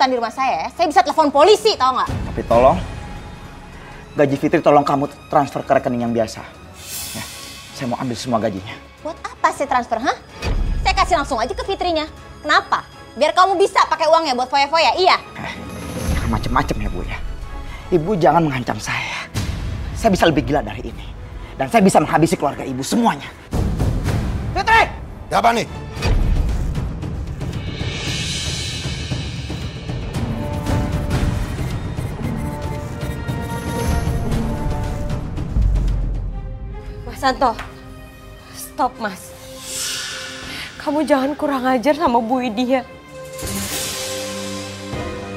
keributan di rumah saya bisa telepon polisi, tau nggak? Tapi tolong, gaji Fitri tolong kamu transfer ke rekening yang biasa. Ya, saya mau ambil semua gajinya. Buat apa sih transfer, hah? Saya kasih langsung aja ke Fitrinya. Kenapa? Biar kamu bisa pakai uangnya buat foya-foya, iya? Jangan macem-macem ya Bu ya. Ibu jangan mengancam saya. Saya bisa lebih gila dari ini. Dan saya bisa menghabisi keluarga ibu semuanya. Fitri! Ya apa nih? Mas Santo, stop Mas. Kamu jangan kurang ajar sama Bu Widya.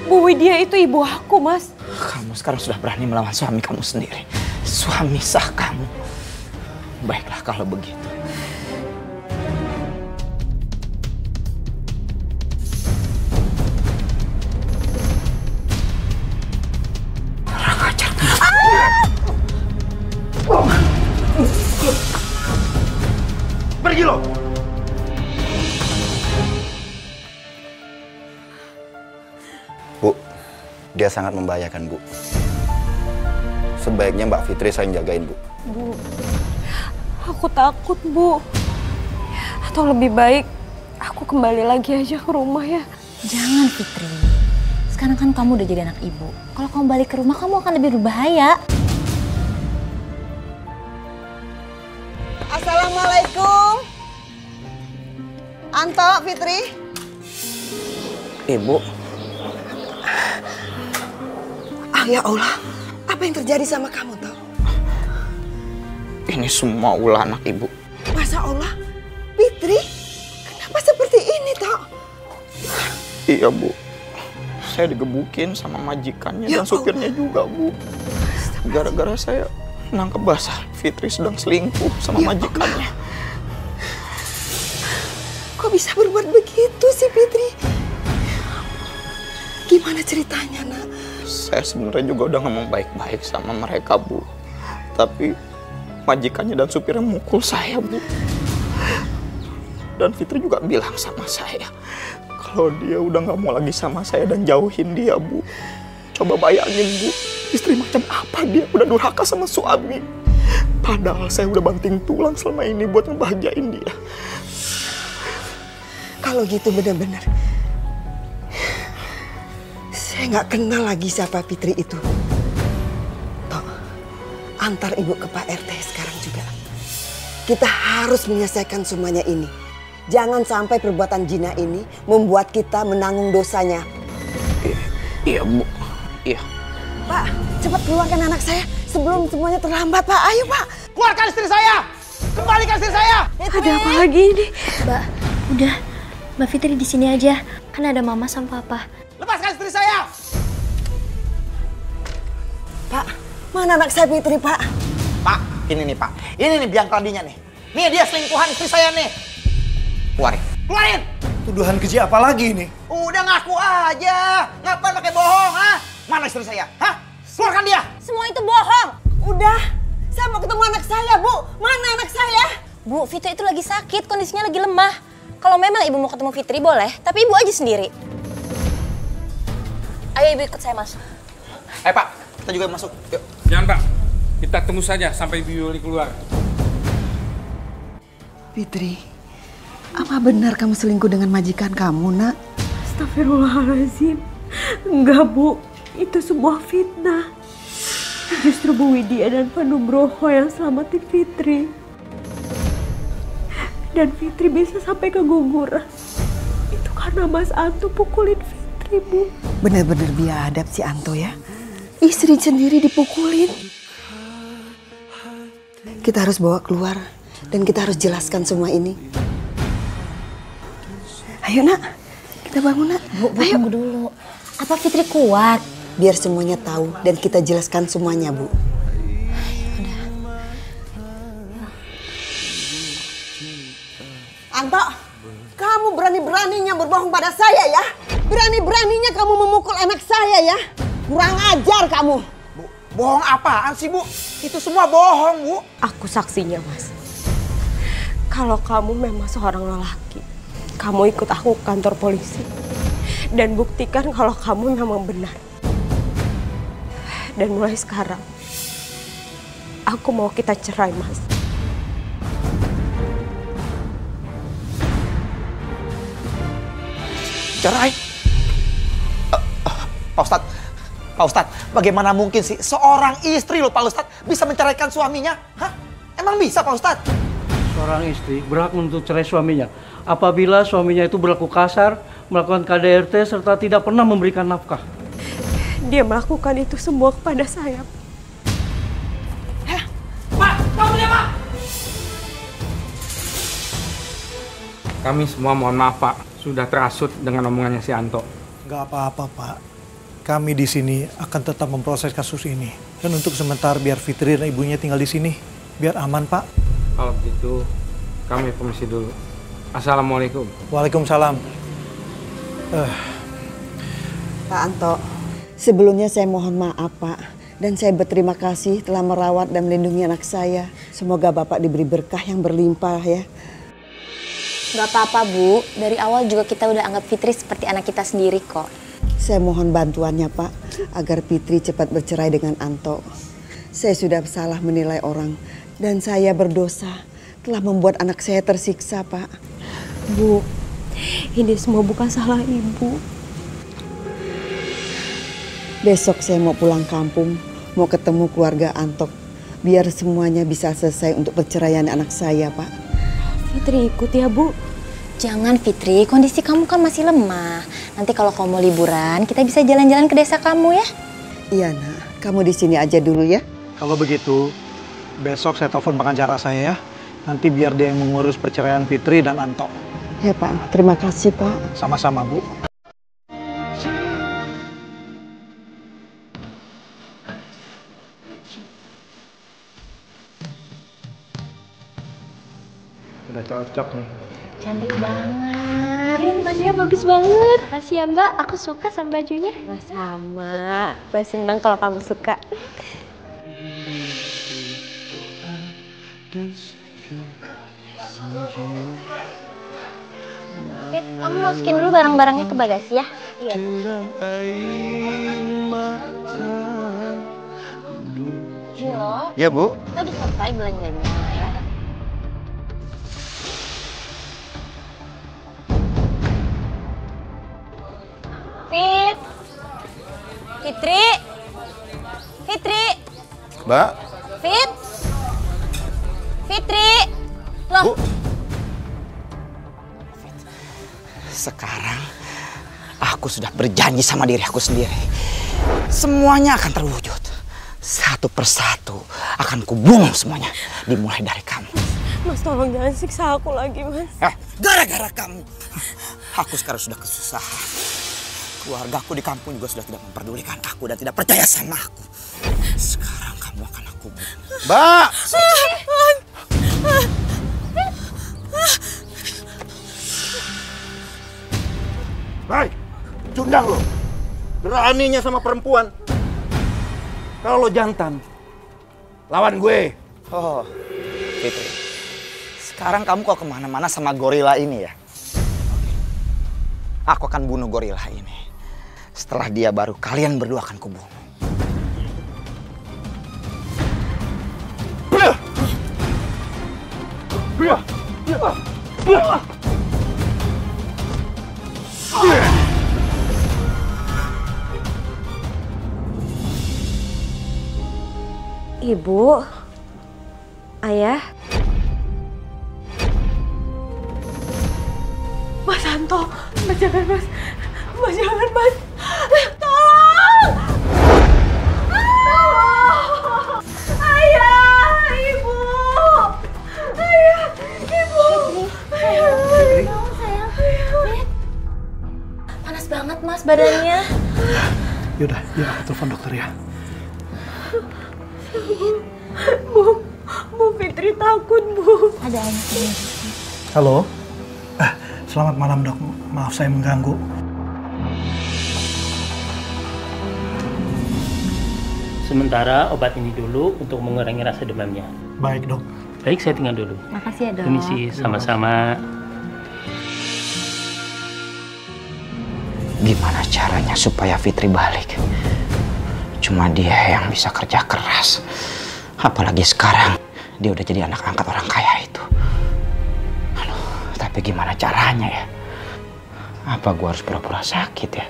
Bu Widya itu ibu aku, Mas. Kamu sekarang sudah berani melawan suami kamu sendiri. Suami sah kamu. Baiklah kalau begitu. Kurang ajar. Pergi lo! Bu, dia sangat membahayakan, Bu. Sebaiknya Mbak Fitri saya yang jagain, Bu. Bu, aku takut, Bu. Atau lebih baik aku kembali lagi aja ke rumah ya. Jangan Fitri. Sekarang kan kamu udah jadi anak ibu. Kalau kamu balik ke rumah kamu akan lebih berbahaya. Assalamualaikum. Anto, Fitri. Ibu. Ah ya Allah, apa yang terjadi sama kamu, Tok? Ini semua ulah anak ibu. Masa Allah, Fitri, kenapa seperti ini, Tok? Iya Bu, saya digebukin sama majikannya dan supirnya juga Bu. Gara-gara saya nangkep basah Fitri sedang selingkuh sama majikannya. Kok bisa berbuat begitu sih, Fitri? Gimana ceritanya, Nak? Saya sebenarnya juga udah ngomong baik-baik sama mereka Bu. Tapi majikannya dan supirnya mukul saya Bu. Dan Fitri juga bilang sama saya kalau dia udah gak mau lagi sama saya dan jauhin dia Bu. Coba bayangin Bu, istri macam apa dia udah durhaka sama suami. Padahal saya udah banting tulang selama ini buat ngebahagiain dia. Kalau gitu benar-benar saya nggak kenal lagi siapa Fitri itu. Tok, antar ibu ke Pak RT sekarang juga. Kita harus menyelesaikan semuanya ini. Jangan sampai perbuatan Jina ini membuat kita menanggung dosanya. Iya Bu, iya. Pak, cepat keluarkan anak saya sebelum semuanya terlambat, Pak. Ayo, Pak. Keluarkan istri saya! Kembalikan istri saya! Ada apa lagi ini? Mbak, udah. Mbak Fitri di sini aja. Kan ada mama sama papa. Lepaskan istri saya! Pak, mana anak saya Fitri, Pak? Pak, ini nih Pak. Ini nih biang keladinya nih. Nih dia selingkuhan istri saya nih. Keluarin. Keluarin! Tuduhan keji apa lagi ini? Udah ngaku aja. Ngapain pakai bohong, ha? Mana istri saya? Hah? Keluarkan dia! Semua itu bohong. Udah, saya mau ketemu anak saya, Bu. Mana anak saya? Bu, Fitri itu lagi sakit, kondisinya lagi lemah. Kalau memang ibu mau ketemu Fitri boleh, tapi ibu aja sendiri. Ayo ibu ikut saya masuk. Ayo Pak, kita juga masuk. Yuk. Jangan Pak, kita tunggu saja sampai Ibu Yuli keluar. Fitri, apa benar kamu selingkuh dengan majikan kamu, Nak? Astagfirullahaladzim. Enggak Bu, itu sebuah fitnah. Justru Bu Widya dan Pak Nugroho yang selamatin Fitri. Dan Fitri bisa sampai keguguran. Itu karena Mas Anto pukulin Fitri, Bu. Benar-benar biadab si Anto ya. Istri sendiri dipukulin. Kita harus bawa keluar dan kita harus jelaskan semua ini. Ayo Nak, kita bangun Nak. Bu, tunggu dulu. Apa Fitri kuat? Biar semuanya tahu dan kita jelaskan semuanya, Bu. Anto, kamu berani-beraninya berbohong pada saya ya? Berani-beraninya kamu memukul anak saya ya? Kurang ajar kamu. Bu, bohong apaan sih Bu? Itu semua bohong Bu. Aku saksinya, Mas. Kalau kamu memang seorang lelaki, kamu ikut aku ke kantor polisi. dan buktikan kalau kamu memang benar. Dan mulai sekarang, aku mau kita cerai, Mas. Cerai? Pak Ustadz, bagaimana mungkin sih seorang istri loh Pak Ustadz bisa menceraikan suaminya? Hah? Emang bisa Pak Ustadz? Seorang istri berhak menuntut cerai suaminya apabila suaminya itu berlaku kasar, melakukan KDRT, serta tidak pernah memberikan nafkah. Dia melakukan itu semua kepada saya. Pak, kamu dia, Pak! Kami semua mohon maaf, Pak. Sudah terasut dengan omongannya si Anto. Gak apa-apa, Pak. Kami di sini akan tetap memproses kasus ini. Dan untuk sementara biar Fitri dan ibunya tinggal di sini. Biar aman, Pak. Kalau begitu, kami permisi dulu. Assalamualaikum. Waalaikumsalam. Pak Anto, sebelumnya saya mohon maaf Pak. Dan saya berterima kasih telah merawat dan melindungi anak saya. Semoga Bapak diberi berkah yang berlimpah ya. Gak apa-apa Bu, dari awal juga kita udah anggap Fitri seperti anak kita sendiri kok. Saya mohon bantuannya Pak, agar Fitri cepat bercerai dengan Anto. Saya sudah salah menilai orang dan saya berdosa telah membuat anak saya tersiksa Pak. Bu, ini semua bukan salah Ibu. Besok saya mau pulang kampung, mau ketemu keluarga Anto. Biar semuanya bisa selesai untuk perceraian anak saya Pak. Fitri ikut ya Bu. Jangan Fitri, kondisi kamu kan masih lemah. Nanti kalau kamu mau liburan, kita bisa jalan-jalan ke desa kamu ya. Iya nak, kamu di sini aja dulu ya. Kalau begitu, besok saya telepon pengacara saya ya. Nanti biar dia yang mengurus perceraian Fitri dan Anto. Ya Pak, terima kasih Pak. Sama-sama Bu. Udah cocok nih. Cantik banget. Bajunya bagus banget. Makasih ya Mbak, aku suka sama bajunya. Sama, Mbak senang kalau kamu suka. Fit, kamu masukin dulu barang-barangnya ke bagasi ya. Iya. Milo, Ya Bu. kita udah selesai belanjanya ya. Fit, Fitri, Fitri, Mbak. Fit, Fitri, loh. Bu. Sekarang aku sudah berjanji sama diri aku sendiri. Semuanya akan terwujud. Satu persatu akan kubunuh semuanya. Dimulai dari kamu. Mas tolong jangan siksa aku lagi Mas. Gara-gara kamu, aku sekarang sudah kesusahan. Keluargaku di kampung juga sudah tidak memperdulikan aku dan tidak percaya sama aku. Sekarang kamu akan aku bunuh. Mbak. Hai, cundang lo. Beraninya sama perempuan. Kalau lo jantan, lawan gue. Oh, Fitri. Sekarang kamu kok kemana-mana sama gorila ini ya? Aku akan bunuh gorila ini. Setelah dia baru kalian berdua akan kubunuh. Ibu, Ayah, Mas Anto, Mas jangan Mas, Mas jangan Mas, tolong, tolong, Ayah, Ibu, Ayah, Ibu, Sayang, Fit. Panas banget Mas badannya. Yaudah, ya aku telepon dokter ya. Bu Fitri takut Bu. Ada anak ini. Halo. Selamat malam dok. Maaf saya mengganggu. Sementara obat ini dulu untuk mengurangi rasa demamnya. Baik dok. Baik, saya tinggal dulu. Makasih ya dok. Permisi, sama-sama. Gimana caranya supaya Fitri balik? Cuma dia yang bisa kerja keras. Apalagi sekarang dia udah jadi anak angkat orang kaya itu. Aduh, tapi gimana caranya ya? Apa gua harus pura-pura sakit ya?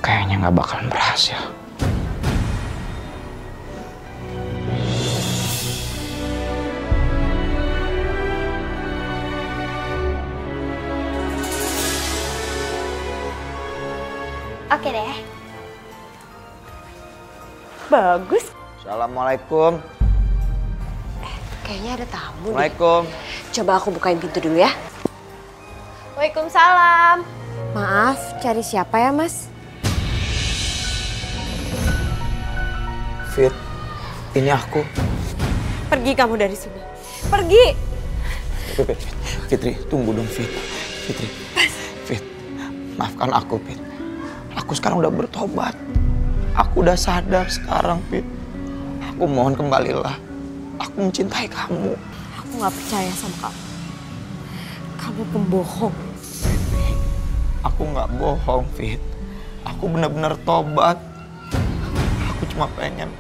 Kayaknya nggak bakalan berhasil. Oke deh. Bagus. Assalamualaikum. Kayaknya ada tamu nih. Assalamualaikum. Coba aku bukain pintu dulu ya. Waalaikumsalam. Maaf, cari siapa ya, Mas? Fit, ini aku. Pergi kamu dari sini. Pergi. Fitri, tunggu dong Fit. Fitri, Fit, maafkan aku Fit. Aku sekarang udah bertobat. Aku udah sadar sekarang Fit. Aku mohon kembalilah. Aku mencintai kamu. Aku gak percaya sama kamu. Kamu pembohong. Fitri, aku nggak bohong Fit. Aku benar-benar tobat. Aku cuma pengen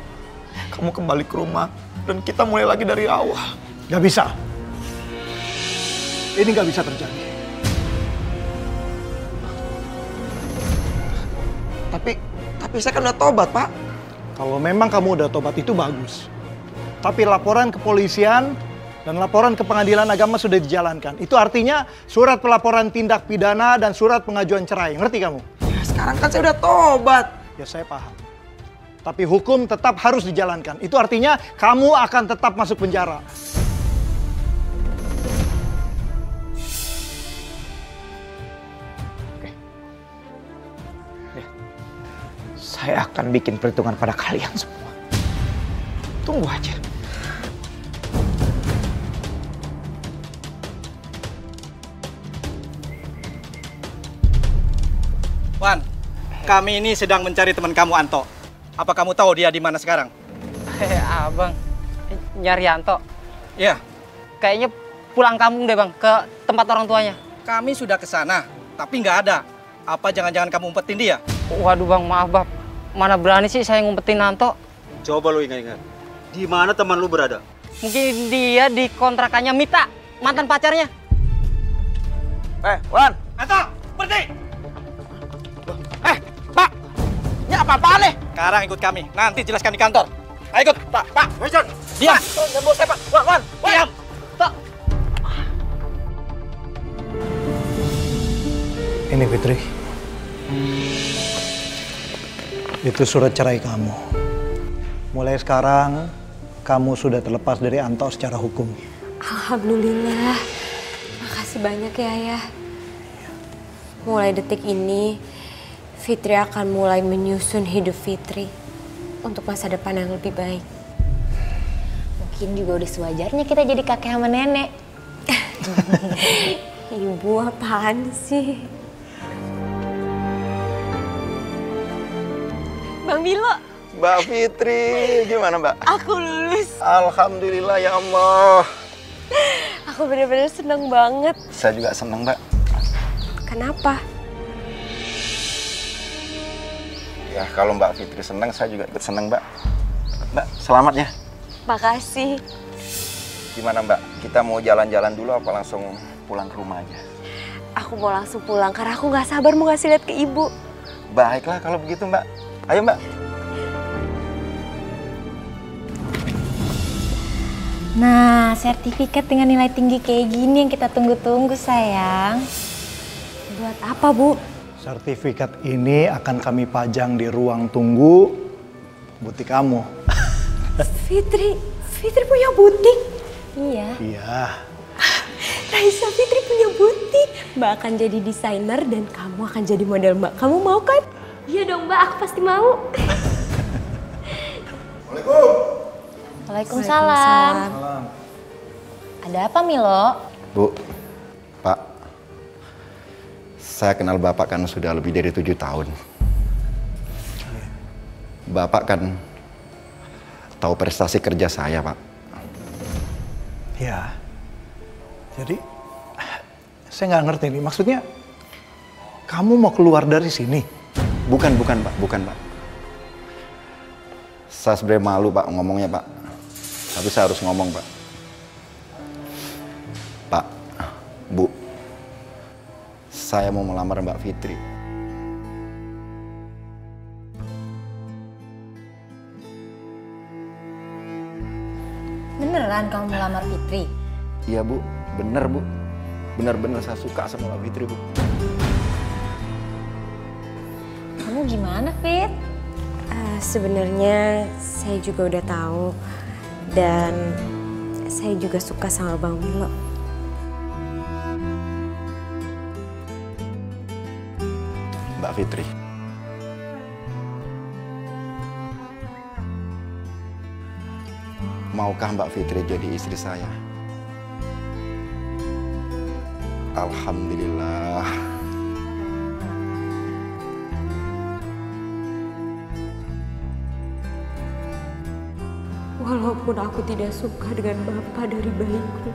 kamu kembali ke rumah dan kita mulai lagi dari awal. Gak bisa. Ini gak bisa terjadi. Tapi saya kan udah tobat, Pak. Kalau memang kamu udah tobat itu bagus. Tapi laporan kepolisian dan laporan ke pengadilan agama sudah dijalankan. Itu artinya surat pelaporan tindak pidana dan surat pengajuan cerai. Ngerti kamu? Ya, sekarang kan saya udah tobat. Ya saya paham. Tapi hukum tetap harus dijalankan. Itu artinya kamu akan tetap masuk penjara. Saya akan bikin perhitungan pada kalian semua. Tunggu aja. Wan, kami ini sedang mencari teman kamu Anto. Apa kamu tahu dia di mana sekarang? Abang, nyari Anto? Iya. Kayaknya pulang kampung deh bang, ke tempat orang tuanya. Kami sudah ke sana, tapi nggak ada. Apa jangan-jangan kamu umpetin dia? Waduh bang, maaf bang. Mana berani sih saya ngumpetin Anto? Coba lu ingat-ingat. Di mana teman lu berada? Mungkin dia di kontrakannya Mita, mantan pacarnya. Wan. Anto, berhenti! Pak! Ini apa-apaan nih? Sekarang ikut kami, nanti jelaskan di kantor. Ayo ikut, Pak. Pak, Wijan. Diam. Jangan bawa saya, Pak. Wan. Diam. Tok. Ini Fitri. Itu surat cerai kamu. Mulai sekarang, kamu sudah terlepas dari Anto secara hukum. Alhamdulillah. Makasih banyak ya, Ayah. Mulai detik ini, Fitri akan mulai menyusun hidup Fitri untuk masa depan yang lebih baik. Mungkin juga udah sewajarnya kita jadi kakek sama nenek. Ibu apaan sih? Bang Bilo. Mbak Fitri, gimana Mbak? Aku lulus. Alhamdulillah ya Allah. Aku benar-benar seneng banget. Saya juga seneng Mbak. Kenapa? Ya kalau Mbak Fitri seneng, saya juga ikut seneng Mbak. Mbak, selamat ya. Makasih. Gimana Mbak? Kita mau jalan-jalan dulu apa langsung pulang ke rumah aja? Aku mau langsung pulang karena aku nggak sabar mau ngasih lihat ke ibu. Baiklah kalau begitu Mbak. Ayo Mbak. Nah, sertifikat dengan nilai tinggi kayak gini yang kita tunggu-tunggu sayang. Buat apa Bu? Sertifikat ini akan kami pajang di ruang tunggu butik kamu. Fitri punya butik? Iya. Iya. Raisa, Fitri punya butik. Mbak akan jadi desainer dan kamu akan jadi model Mbak. Kamu mau kan? Iya dong Mbak, aku pasti mau. Waalaikumsalam. Ada apa Milo? Bu, Pak, saya kenal Bapak kan sudah lebih dari 7 tahun. Bapak kan tahu prestasi kerja saya, Pak. Ya. Jadi Saya nggak ngerti nih, maksudnya kamu mau keluar dari sini? Bukan Pak. Saya sebenarnya malu Pak ngomongnya Pak. Tapi saya harus ngomong Pak. Pak, Bu, saya mau melamar Mbak Fitri. Beneran kamu melamar Fitri? Iya Bu, bener Bu. Bener-bener saya suka sama Mbak Fitri Bu. Kamu gimana, Fit? Sebenarnya saya juga udah tahu dan saya juga suka sama Bang Milo. Mbak Fitri. Maukah Mbak Fitri jadi istri saya? Alhamdulillah. Walaupun aku tidak suka dengan bapak dari bayiku,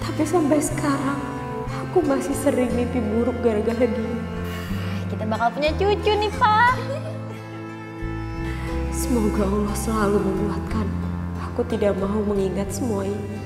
tapi sampai sekarang aku masih sering mimpi buruk gara-gara dia. Kita bakal punya cucu nih, Pak. Semoga Allah selalu menguatkan. Aku tidak mau mengingat semua ini.